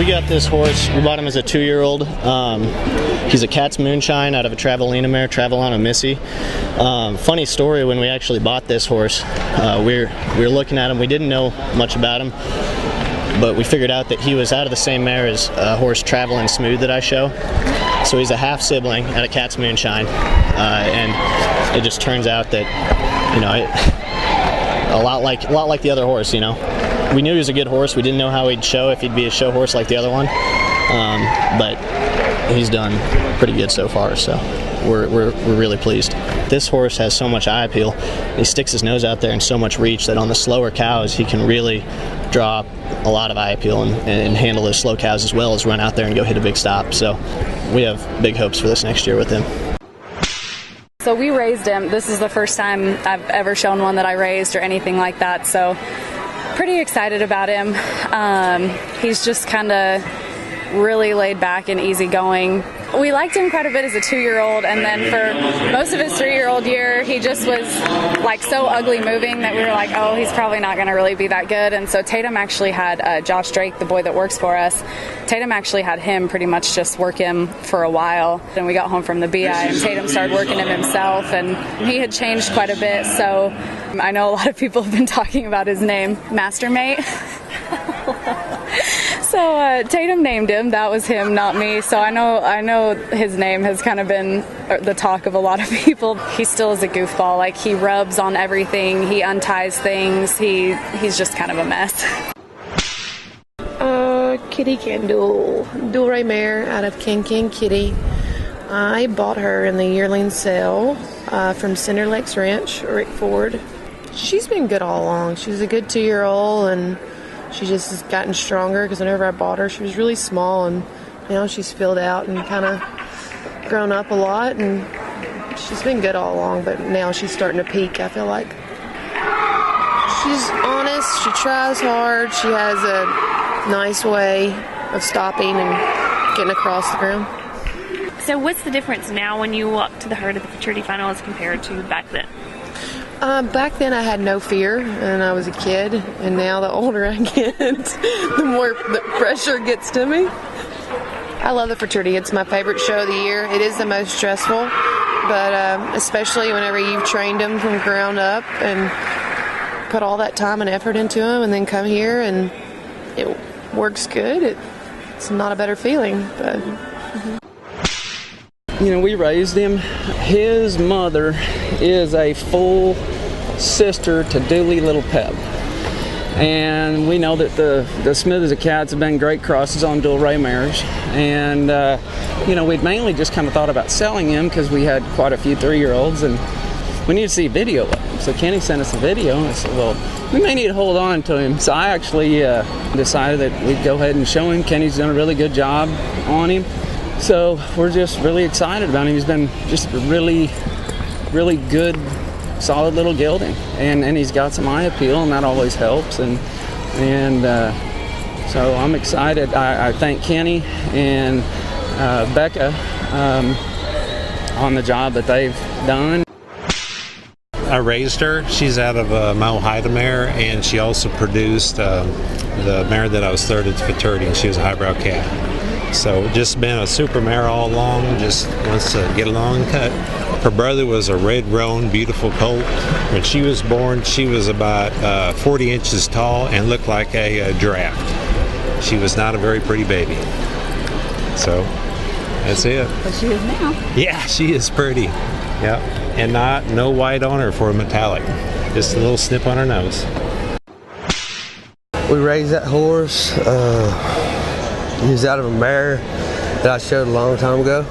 got this horse. We bought him as a 2-year-old. He's a Cat's Moonshine out of a Travelina mare, Travelana Missy. Funny story, when we actually bought this horse, we were looking at him. We didn't know much about him, but we figured out that he was out of the same mare as a horse Travelin' Smooth that I show. So he's a half sibling out of Cat's Moonshine, and it just turns out that, you know, a lot like the other horse. You know, we knew he was a good horse. We didn't know how he'd show, if he'd be a show horse like the other one, but he's done pretty good so far. So we're really pleased. This horse has so much eye appeal. He sticks his nose out there and so much reach that on the slower cows he can really draw a lot of eye appeal and handle those slow cows as well as run out there and go hit a big stop. So we have big hopes for this next year with him. So we raised him. This is the first time I've ever shown one that I raised or anything like that. So pretty excited about him. He's just kind of really laid back and easygoing. We liked him quite a bit as a 2-year-old, and then for most of his 3-year-old year, he just was like so ugly moving that we were like, oh, he's probably not going to really be that good. And so Tatum actually had Josh Drake, the boy that works for us. Tatum actually had him pretty much just work him for a while. Then we got home from the BI, and Tatum started working him himself, and he had changed quite a bit. So I know a lot of people have been talking about his name, Mastermate. So Tatum named him. That was him, not me. So I know his name has kind of been the talk of a lot of people. He still is a goofball. Like, he rubs on everything. He unties things. He's just kind of a mess. Kitty Kendall, Dual Mare out of King Kitty. I bought her in the yearling sale from Cinder Lakes Ranch, Rick Ford. She's been good all along. She's a good 2-year-old, and she just has gotten stronger because whenever I bought her, she was really small, and now she's filled out and kind of grown up a lot, and she's been good all along, but now she's starting to peak, I feel like. She's honest, she tries hard, she has a nice way of stopping and getting across the ground. So what's the difference now when you walk to the herd at the Futurity Final as compared to back then? Back then I had no fear, and I was a kid, and now the older I get, the more the pressure gets to me. I love the Futurity. It's my favorite show of the year. It is the most stressful, but especially whenever you've trained them from ground up and put all that time and effort into them, and then come here and it works good. It's not a better feeling, but... You know, we raised him. His mother is a full sister to Dooley Little Pep. And we know that the Smooth as a Cats have been great crosses on dual ray mares. And, you know, we'd mainly just kind of thought about selling him because we had quite a few 3-year-olds and we need to see a video of him. So Kenny sent us a video and I said, well, we may need to hold on to him. So I actually decided that we'd go ahead and show him. Kenny's done a really good job on him. So we're just really excited about him. He's been just a really, really good, solid little gelding, and he's got some eye appeal, and that always helps. And so I'm excited. I thank Kenny and Becca on the job that they've done. I raised her. She's out of Mile Haida mare, and she also produced the mare that I was third at the Futurity, and she was a highbrow cat. So just been a super mare all along, just wants to get along and cut. Her brother was a red roan, beautiful colt. When she was born, she was about 40 inches tall and looked like a giraffe. She was not a very pretty baby. So that's it. But she is now. Yeah, she is pretty. Yep. And no white on her for a metallic. Just a little snip on her nose. We raised that horse. He was out of a mare that I showed a long time ago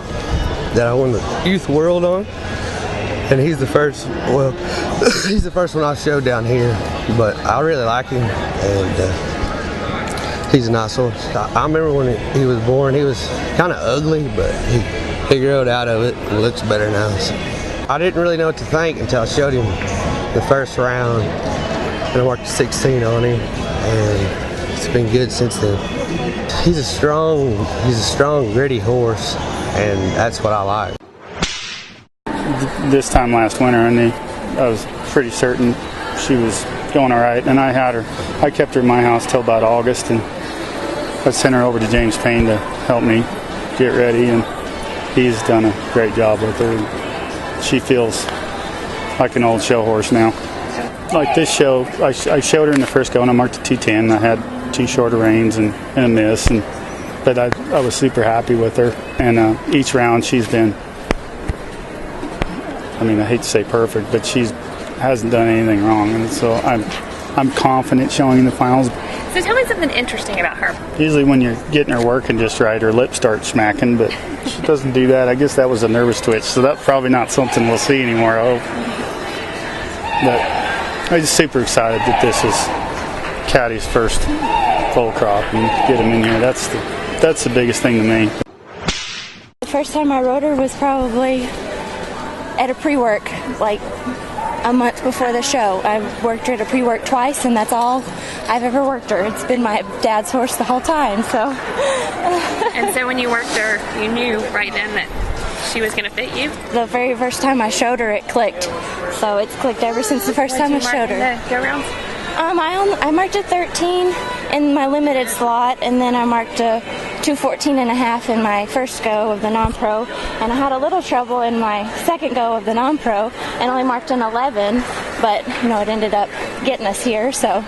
that I won the Youth World on. And he's the first, well, he's the first one I showed down here. But I really like him, and he's a nice horse. I remember when he was born, he was kind of ugly, but he growed out of it and looks better now. So I didn't really know what to think until I showed him the first round. And I worked 16 on him, and it's been good since then. He's a strong, gritty horse, and that's what I like. This time last winter, and I was pretty certain she was going all right, and I kept her in my house till about August, and I sent her over to James Payne to help me get ready, and he's done a great job with her. She feels like an old show horse now. Like this show, I showed her in the first go, and I marked a 210. I had 2 shorter reins and a miss, but I was super happy with her. And each round she's been, I mean, I hate to say perfect, but she hasn't done anything wrong, and so I'm confident showing in the finals. So tell me something interesting about her. Usually when you're getting her working just right, her lips start smacking, but she doesn't do that. I guess that was a nervous twitch, so that's probably not something we'll see anymore, I hope. But I'm just super excited that this is Caddy's first full crop and get him in here. That's the biggest thing to me. The first time I rode her was probably at a pre-work, like a month before the show. I worked her at a pre-work twice, and that's all I've ever worked her. It's been my dad's horse the whole time, so. And so when you worked her, you knew right then that she was going to fit you? The very first time I showed her, it clicked. So it's clicked ever since the first time I showed her. Go rounds? I marked a 13 in my limited slot, and then I marked a 2:14.5 in my first go of the non-pro, and I had a little trouble in my second go of the non-pro and only marked an 11, but it ended up getting us here. So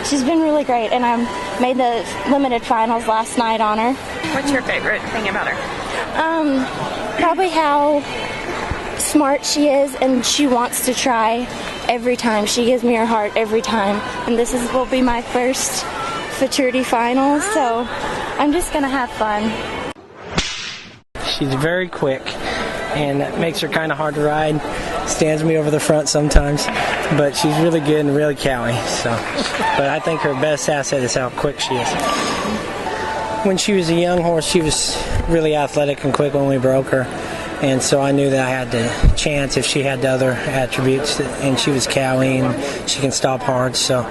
she's been really great, and I made the limited finals last night on her. What's your favorite thing about her? Probably how smart she is, and she wants to try every time. She gives me her heart every time, and this will be my first Futurity final, so I'm just gonna have fun. She's very quick, and it makes her kind of hard to ride. Stands me over the front sometimes, but she's really good and really cowy. But I think her best asset is how quick she is. When she was a young horse, she was really athletic and quick when we broke her. And so I knew that I had the chance if she had the other attributes, and she was cowy and she can stop hard. So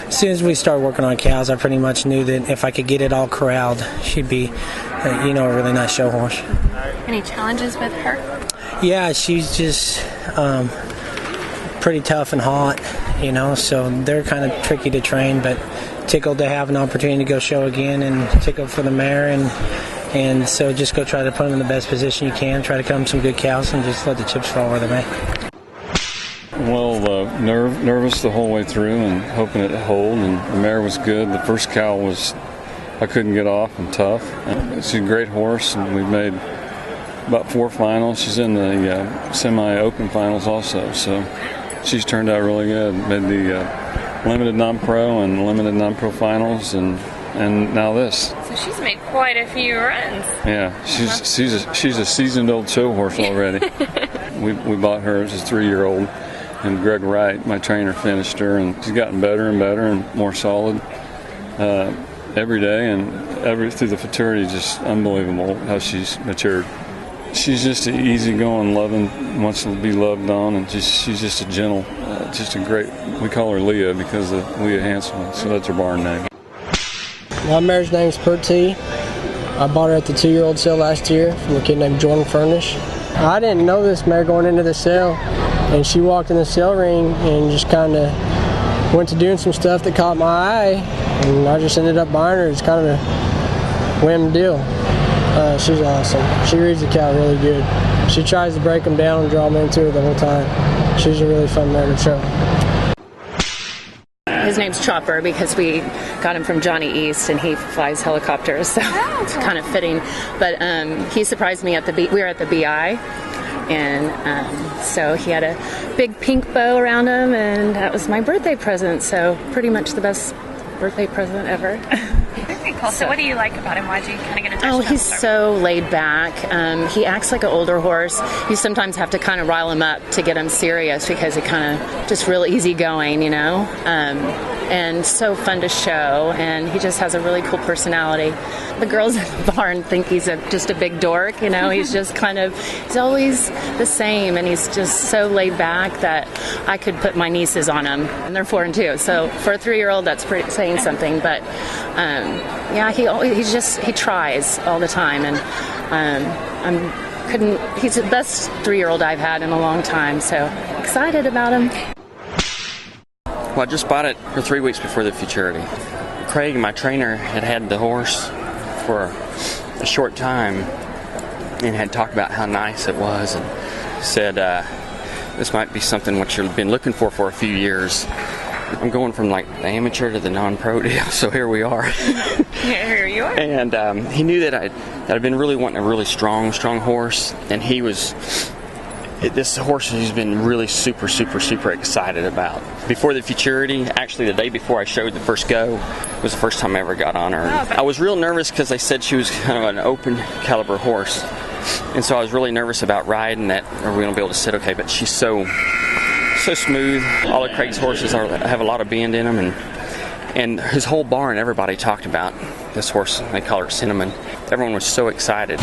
as soon as we started working on cows, I pretty much knew that if I could get it all corralled, she'd be, a really nice show horse. Any challenges with her? Yeah, she's just pretty tough and hot, so they're kind of tricky to train, but tickled to have an opportunity to go show again, and tickled for the mare, and so just go try to put them in the best position you can, try to come some good cows, and just let the chips fall where they may. Well, nervous the whole way through and hoping it hold, and the mare was good. The first cow I couldn't get off, and tough. She's a great horse, and we've made about 4 finals. She's in the semi-open finals also, so she's turned out really good. Made the limited non-pro and limited non-pro finals, and now this. So she's made quite a few runs. Yeah, she's a seasoned old show horse already. we bought her as a 3-year-old, and Greg Wright, my trainer, finished her, and she's gotten better and better and more solid every day, and through the Futurity, just unbelievable how she's matured. She's just an easygoing, loving, wants to be loved on, and she's just a gentle, just a great. We call her Leah because of Leah Hanselman, so that's her barn name. My mare's name's Pertee. I bought her at the 2-year-old sale last year from a kid named Jordan Furnish. I didn't know this mare going into the sale, and she walked in the sale ring and just kind of went to doing some stuff that caught my eye, and I just ended up buying her. It's kind of a whim deal. She's awesome. She reads the cow really good. She tries to break them down and draw them into her the whole time. She's a really fun mare to show. His name's Chopper because we got him from Johnny East, and he flies helicopters, so it's kind of fitting. But he surprised me we were at the BI, and so he had a big pink bow around him, and that was my birthday present. So pretty much the best birthday present ever. Very cool. So what do you like about him? Why'd you kind of get attached to him? He's so laid back. He acts like an older horse. You sometimes have to kind of rile him up to get him serious because he kind of just real easygoing, and so fun to show. And he just has a really cool personality. The girls in the barn think he's just a big dork, He's just he's always the same, and he's just so laid back that I could put my nieces on him, and they're 4 and 2. So for a 3-year-old, that's saying something. But he tries all the time, and he's the best 3-year-old I've had in a long time, so excited about him. Well, I just bought it for 3 weeks before the Futurity. Craig, my trainer, had the horse for a short time and had talked about how nice it was, and said, this might be something what you've been looking for a few years. I'm going from like the amateur to the non-pro deal, so here we are. Yeah, here you are. And he knew that I'd been really wanting a really strong horse, and this horse he's been really super excited about. Before the Futurity, actually the day before I showed the first go, was the first time I ever got on her. I was real nervous because they said she was kind of an open caliber horse, and so I was really nervous about riding that. Are we going to be able to sit okay? But she's so smooth. All of Craig's horses have a lot of bend in them, and his whole barn, everybody talked about this horse. They call her Cinnamon. Everyone was so excited.